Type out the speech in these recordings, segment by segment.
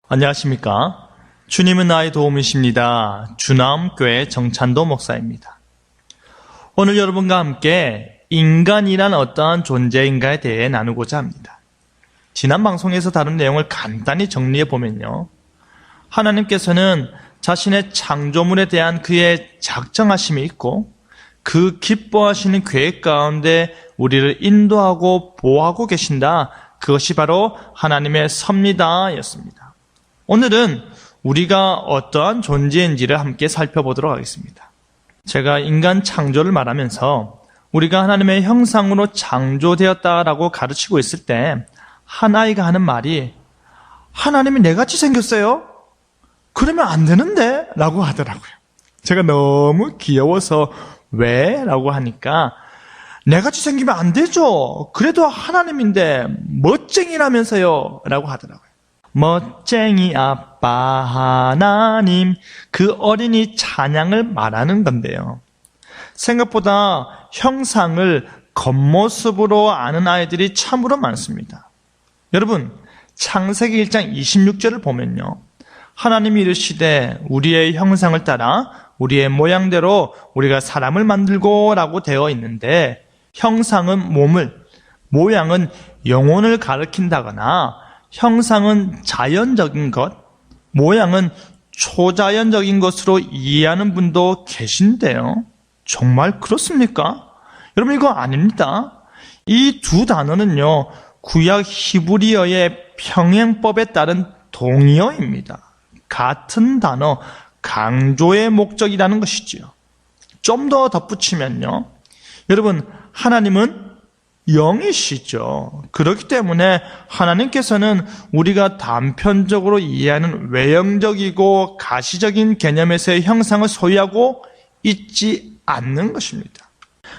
안녕하십니까? 주님은 나의 도움이십니다. 주남교회 정찬도 목사입니다. 오늘 여러분과 함께 인간이란 어떠한 존재인가에 대해 나누고자 합니다. 지난 방송에서 다룬 내용을 간단히 정리해 보면요, 하나님께서는 자신의 창조물에 대한 그의 작정하심이 있고 그 기뻐하시는 계획 가운데 우리를 인도하고 보호하고 계신다. 그것이 바로 하나님의 섭니다 였습니다. 오늘은 우리가 어떠한 존재인지를 함께 살펴보도록 하겠습니다. 제가 인간 창조를 말하면서 우리가 하나님의 형상으로 창조되었다라고 가르치고 있을 때 한 아이가 하는 말이, 하나님이 내같이 생겼어요? 그러면 안 되는데? 라고 하더라고요. 제가 너무 귀여워서 왜? 라고 하니까, 내같이 생기면 안 되죠. 그래도 하나님인데 멋쟁이라면서요. 라고 하더라고요. 멋쟁이 아빠 하나님, 그 어린이 찬양을 말하는 건데요. 생각보다 형상을 겉모습으로 아는 아이들이 참으로 많습니다. 여러분, 창세기 1장 26절을 보면요, 하나님이 이르시되 우리의 형상을 따라 우리의 모양대로 우리가 사람을 만들고 라고 되어 있는데, 형상은 몸을, 모양은 영혼을 가리킨다거나 형상은 자연적인 것, 모양은 초자연적인 것으로 이해하는 분도 계신데요. 정말 그렇습니까? 여러분, 이거 아닙니다. 이 두 단어는요, 구약 히브리어의 평행법에 따른 동의어입니다. 같은 단어, 강조의 목적이라는 것이지요. 좀 더 덧붙이면요, 여러분, 하나님은 영이시죠. 그렇기 때문에 하나님께서는 우리가 단편적으로 이해하는 외형적이고 가시적인 개념에서의 형상을 소유하고 있지 않는 것입니다.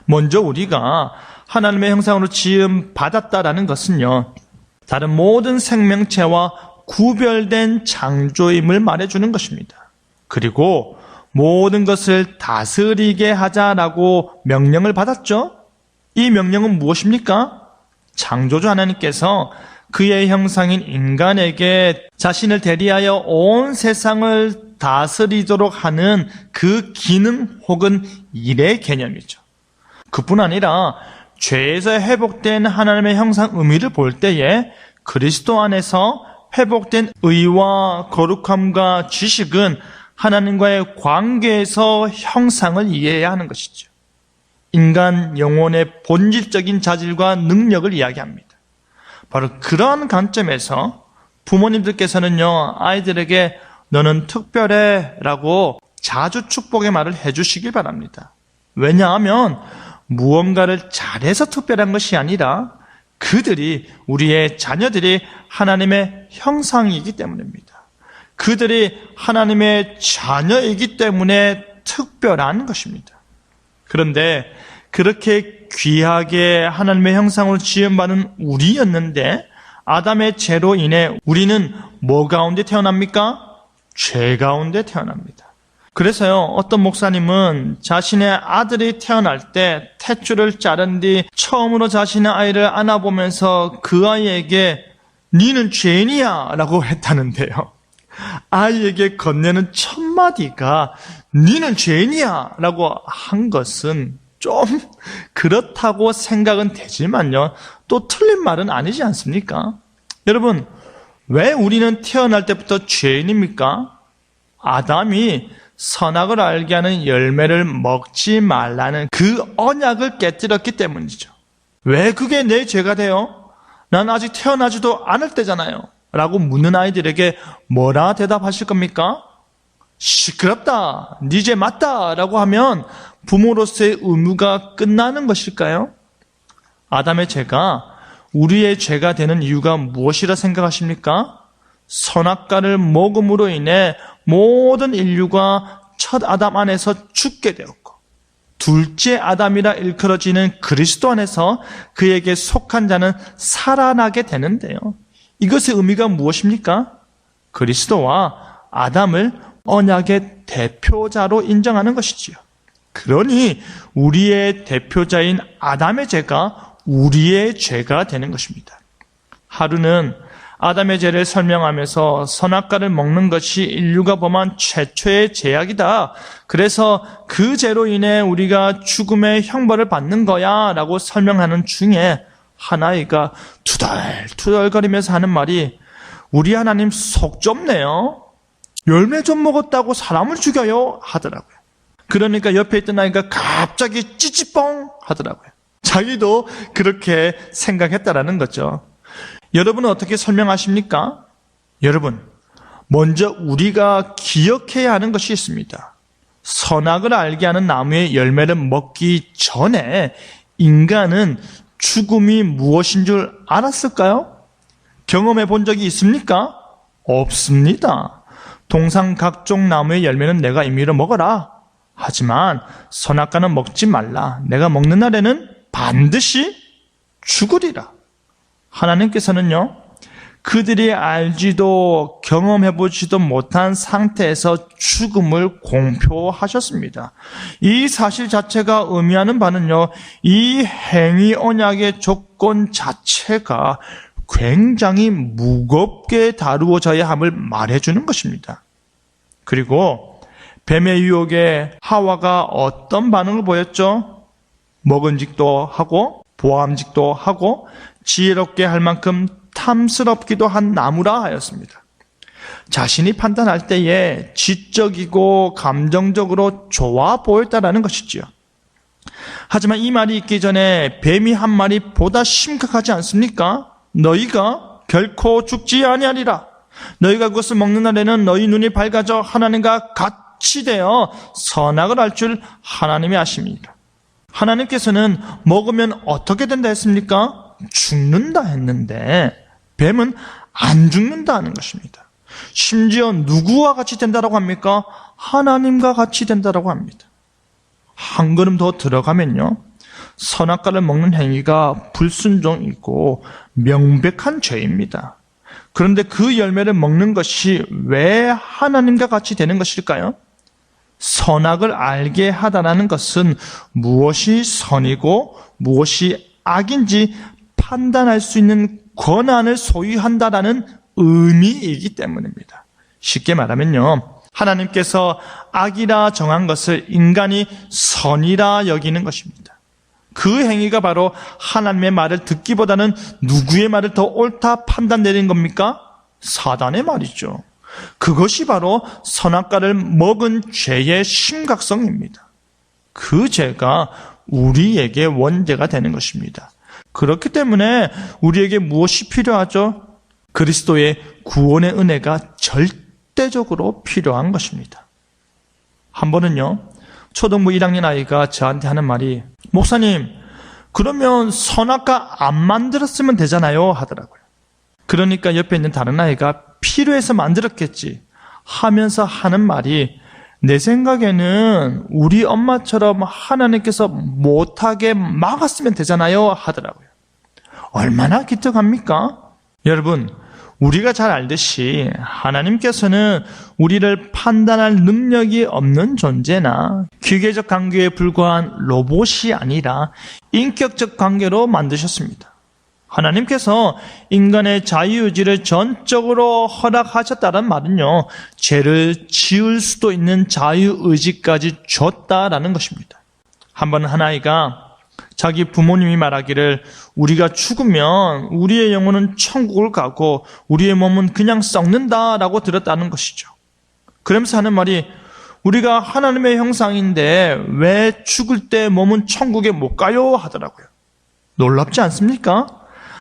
먼저 우리가 하나님의 형상으로 지음 받았다라는 것은요, 다른 모든 생명체와 구별된 창조임을 말해주는 것입니다. 그리고 모든 것을 다스리게 하자라고 명령을 받았죠. 이 명령은 무엇입니까? 창조주 하나님께서 그의 형상인 인간에게 자신을 대리하여 온 세상을 다스리도록 하는 그 기능 혹은 일의 개념이죠. 그뿐 아니라 죄에서 회복된 하나님의 형상 의미를 볼 때에 그리스도 안에서 회복된 의와 거룩함과 지식은 하나님과의 관계에서 형상을 이해해야 하는 것이죠. 인간 영혼의 본질적인 자질과 능력을 이야기합니다. 바로 그러한 관점에서 부모님들께서는요, 아이들에게 너는 특별해 라고 자주 축복의 말을 해주시길 바랍니다. 왜냐하면 무언가를 잘해서 특별한 것이 아니라 그들이, 우리의 자녀들이 하나님의 형상이기 때문입니다. 그들이 하나님의 자녀이기 때문에 특별한 것입니다. 그런데 그렇게 귀하게 하나님의 형상으로 지음받은 우리였는데, 아담의 죄로 인해 우리는 뭐 가운데 태어납니까? 죄 가운데 태어납니다. 그래서요, 어떤 목사님은 자신의 아들이 태어날 때 탯줄을 자른 뒤 처음으로 자신의 아이를 안아보면서 그 아이에게 니는 죄인이야 라고 했다는데요, 아이에게 건네는 첫 마디가 니는 죄인이야 라고 한 것은 좀 그렇다고 생각은 되지만요, 또 틀린 말은 아니지 않습니까? 여러분, 왜 우리는 태어날 때부터 죄인입니까? 아담이 선악을 알게 하는 열매를 먹지 말라는 그 언약을 깨뜨렸기 때문이죠. 왜 그게 내 죄가 돼요? 난 아직 태어나지도 않을 때잖아요 라고 묻는 아이들에게 뭐라 대답하실 겁니까? 시끄럽다, 네 죄 맞다 라고 하면 부모로서의 의무가 끝나는 것일까요? 아담의 죄가 우리의 죄가 되는 이유가 무엇이라 생각하십니까? 선악과를 먹음으로 인해 모든 인류가 첫 아담 안에서 죽게 되었고, 둘째 아담이라 일컬어지는 그리스도 안에서 그에게 속한 자는 살아나게 되는데요, 이것의 의미가 무엇입니까? 그리스도와 아담을 언약의 대표자로 인정하는 것이지요. 그러니 우리의 대표자인 아담의 죄가 우리의 죄가 되는 것입니다. 하루는 아담의 죄를 설명하면서 선악과를 먹는 것이 인류가 범한 최초의 죄악이다. 그래서 그 죄로 인해 우리가 죽음의 형벌을 받는 거야 라고 설명하는 중에 하나이가 투덜투덜거리면서 하는 말이 우리 하나님 속 좁네요. 열매 좀 먹었다고 사람을 죽여요 하더라고요. 그러니까 옆에 있던 아이가 갑자기 찌찌뽕 하더라고요. 자기도 그렇게 생각했다라는 거죠. 여러분은 어떻게 설명하십니까? 여러분, 먼저 우리가 기억해야 하는 것이 있습니다. 선악을 알게 하는 나무의 열매를 먹기 전에 인간은 죽음이 무엇인 줄 알았을까요? 경험해 본 적이 있습니까? 없습니다. 동상 각종 나무의 열매는 내가 임의로 먹어라. 하지만 선악과는 먹지 말라. 내가 먹는 날에는 반드시 죽으리라. 하나님께서는요, 그들이 알지도 경험해보지도 못한 상태에서 죽음을 공표하셨습니다. 이 사실 자체가 의미하는 바는요, 이 행위 언약의 조건 자체가 굉장히 무겁게 다루어져야 함을 말해주는 것입니다. 그리고 뱀의 유혹에 하와가 어떤 반응을 보였죠? 먹은직도 하고 보암직도 하고 지혜롭게 할 만큼 탐스럽기도 한 나무라 하였습니다. 자신이 판단할 때에 지적이고 감정적으로 좋아 보였다라는 것이지요. 하지만 이 말이 있기 전에 뱀이 한 말이 보다 심각하지 않습니까? 너희가 결코 죽지 아니하리라. 너희가 그것을 먹는 날에는 너희 눈이 밝아져 하나님과 같이 되어 선악을 알 줄 하나님이 아십니다. 하나님께서는 먹으면 어떻게 된다 했습니까? 죽는다 했는데 뱀은 안 죽는다 하는 것입니다. 심지어 누구와 같이 된다라고 합니까? 하나님과 같이 된다라고 합니다. 한 걸음 더 들어가면요, 선악과를 먹는 행위가 불순종이고 명백한 죄입니다. 그런데 그 열매를 먹는 것이 왜 하나님과 같이 되는 것일까요? 선악을 알게 하다라는 것은 무엇이 선이고 무엇이 악인지 판단할 수 있는 권한을 소유한다라는 의미이기 때문입니다. 쉽게 말하면요, 하나님께서 악이라 정한 것을 인간이 선이라 여기는 것입니다. 그 행위가 바로 하나님의 말을 듣기보다는 누구의 말을 더 옳다 판단 내린 겁니까? 사단의 말이죠. 그것이 바로 선악과를 먹은 죄의 심각성입니다. 그 죄가 우리에게 원죄가 되는 것입니다. 그렇기 때문에 우리에게 무엇이 필요하죠? 그리스도의 구원의 은혜가 절대적으로 필요한 것입니다. 한 번은요, 초등부 1학년 아이가 저한테 하는 말이, 목사님, 그러면 선악과 안 만들었으면 되잖아요 하더라고요. 그러니까 옆에 있는 다른 아이가 필요해서 만들었겠지 하면서 하는 말이, 내 생각에는 우리 엄마처럼 하나님께서 못하게 막았으면 되잖아요 하더라고요. 얼마나 기특합니까? 여러분, 우리가 잘 알듯이 하나님께서는 우리를 판단할 능력이 없는 존재나 기계적 관계에 불과한 로봇이 아니라 인격적 관계로 만드셨습니다. 하나님께서 인간의 자유의지를 전적으로 허락하셨다는 말은요, 죄를 지을 수도 있는 자유의지까지 줬다라는 것입니다. 한 번 한 아이가 자기 부모님이 말하기를, 우리가 죽으면 우리의 영혼은 천국을 가고 우리의 몸은 그냥 썩는다라고 들었다는 것이죠. 그러면서 하는 말이, 우리가 하나님의 형상인데 왜 죽을 때 몸은 천국에 못 가요 하더라고요. 놀랍지 않습니까?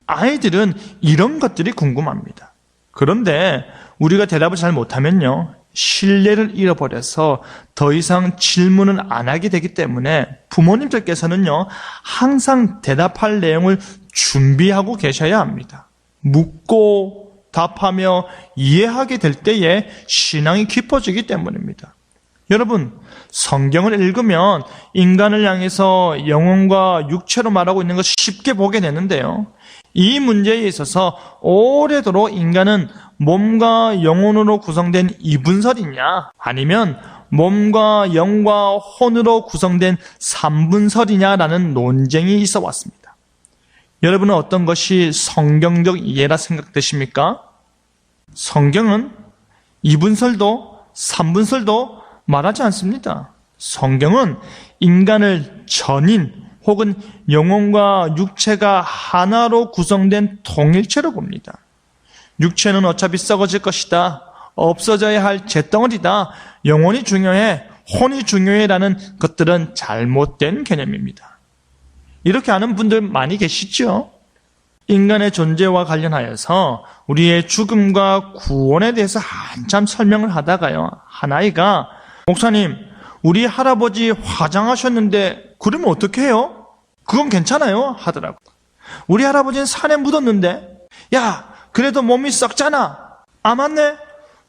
아이들은 이런 것들이 궁금합니다. 그런데 우리가 대답을 잘 못하면요, 신뢰를 잃어버려서 더 이상 질문은 안 하게 되기 때문에 부모님들께서는요, 항상 대답할 내용을 준비하고 계셔야 합니다. 묻고 답하며 이해하게 될 때에 신앙이 깊어지기 때문입니다. 여러분, 성경을 읽으면 인간을 향해서 영혼과 육체로 말하고 있는 것을 쉽게 보게 되는데요, 이 문제에 있어서 오래도록 인간은 몸과 영혼으로 구성된 이분설이냐, 아니면 몸과 영과 혼으로 구성된 삼분설이냐라는 논쟁이 있어 왔습니다. 여러분은 어떤 것이 성경적 이해라 생각되십니까? 성경은 2분설도 3분설도 말하지 않습니다. 성경은 인간을 전인 혹은 영혼과 육체가 하나로 구성된 통일체로 봅니다. 육체는 어차피 썩어질 것이다. 없어져야 할 잿덩어리다. 영혼이 중요해. 혼이 중요해라는 것들은 잘못된 개념입니다. 이렇게 하는 분들 많이 계시죠? 인간의 존재와 관련하여서 우리의 죽음과 구원에 대해서 한참 설명을 하다가요, 한 아이가 목사님, 우리 할아버지 화장하셨는데 그러면 어떻게 해요? 그건 괜찮아요? 하더라고. 우리 할아버지는 산에 묻었는데 야, 그래도 몸이 썩잖아. 아, 맞네?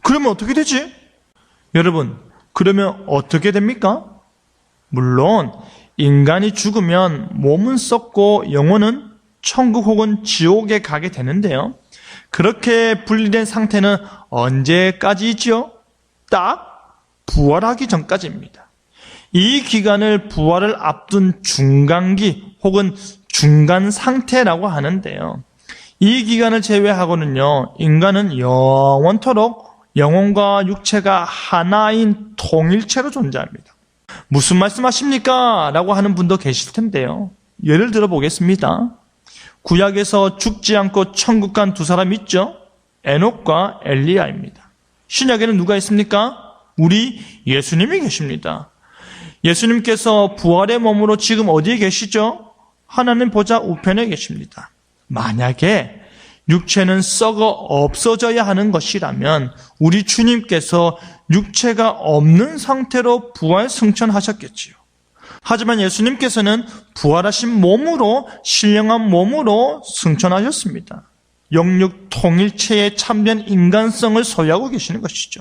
그러면 어떻게 되지? 여러분, 그러면 어떻게 됩니까? 물론 인간이 죽으면 몸은 썩고 영혼은 천국 혹은 지옥에 가게 되는데요. 그렇게 분리된 상태는 언제까지이지요? 딱 부활하기 전까지입니다. 이 기간을 부활을 앞둔 중간기 혹은 중간 상태라고 하는데요. 이 기간을 제외하고는요, 인간은 영원토록 영혼과 육체가 하나인 통일체로 존재합니다. 무슨 말씀하십니까? 라고 하는 분도 계실 텐데요. 예를 들어 보겠습니다. 구약에서 죽지 않고 천국 간 두 사람 있죠? 에녹과 엘리야입니다. 신약에는 누가 있습니까? 우리 예수님이 계십니다. 예수님께서 부활의 몸으로 지금 어디에 계시죠? 하나님 보좌 우편에 계십니다. 만약에 육체는 썩어 없어져야 하는 것이라면 우리 주님께서 육체가 없는 상태로 부활 승천하셨겠지요. 하지만 예수님께서는 부활하신 몸으로, 신령한 몸으로 승천하셨습니다. 영육 통일체의 참된 인간성을 소유하고 계시는 것이죠.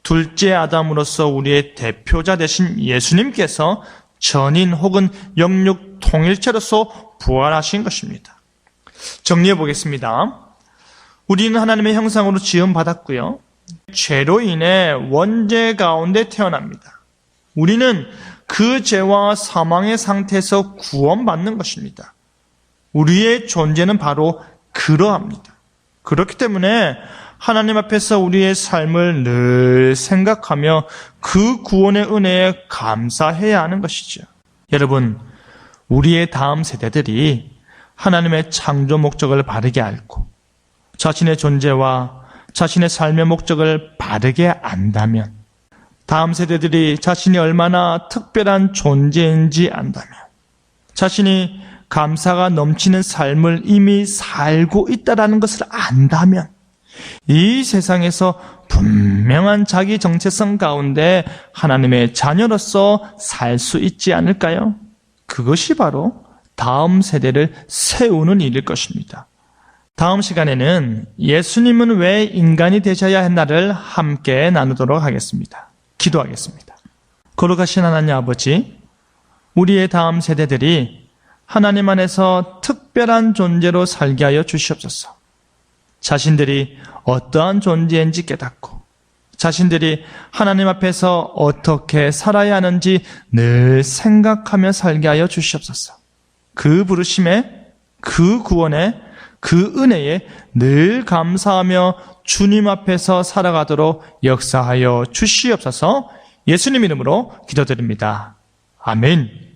둘째 아담으로서 우리의 대표자 되신 예수님께서 전인 혹은 영육 통일체로서 부활하신 것입니다. 정리해 보겠습니다. 우리는 하나님의 형상으로 지음받았고요. 죄로 인해 원죄 가운데 태어납니다. 우리는 그 죄와 사망의 상태에서 구원받는 것입니다. 우리의 존재는 바로 그러합니다. 그렇기 때문에 하나님 앞에서 우리의 삶을 늘 생각하며 그 구원의 은혜에 감사해야 하는 것이죠. 여러분, 우리의 다음 세대들이 하나님의 창조 목적을 바르게 알고 자신의 존재와 자신의 삶의 목적을 바르게 안다면, 다음 세대들이 자신이 얼마나 특별한 존재인지 안다면, 자신이 감사가 넘치는 삶을 이미 살고 있다는 것을 안다면, 이 세상에서 분명한 자기 정체성 가운데 하나님의 자녀로서 살 수 있지 않을까요? 그것이 바로 다음 세대를 세우는 일일 것입니다. 다음 시간에는 예수님은 왜 인간이 되셔야 했나를 함께 나누도록 하겠습니다. 기도하겠습니다. 거룩하신 하나님 아버지, 우리의 다음 세대들이 하나님 안에서 특별한 존재로 살게 하여 주시옵소서. 자신들이 어떠한 존재인지 깨닫고 자신들이 하나님 앞에서 어떻게 살아야 하는지 늘 생각하며 살게 하여 주시옵소서. 그 부르심에, 그 구원에, 그 은혜에 늘 감사하며 주님 앞에서 살아가도록 역사하여 주시옵소서. 예수님 이름으로 기도드립니다. 아멘.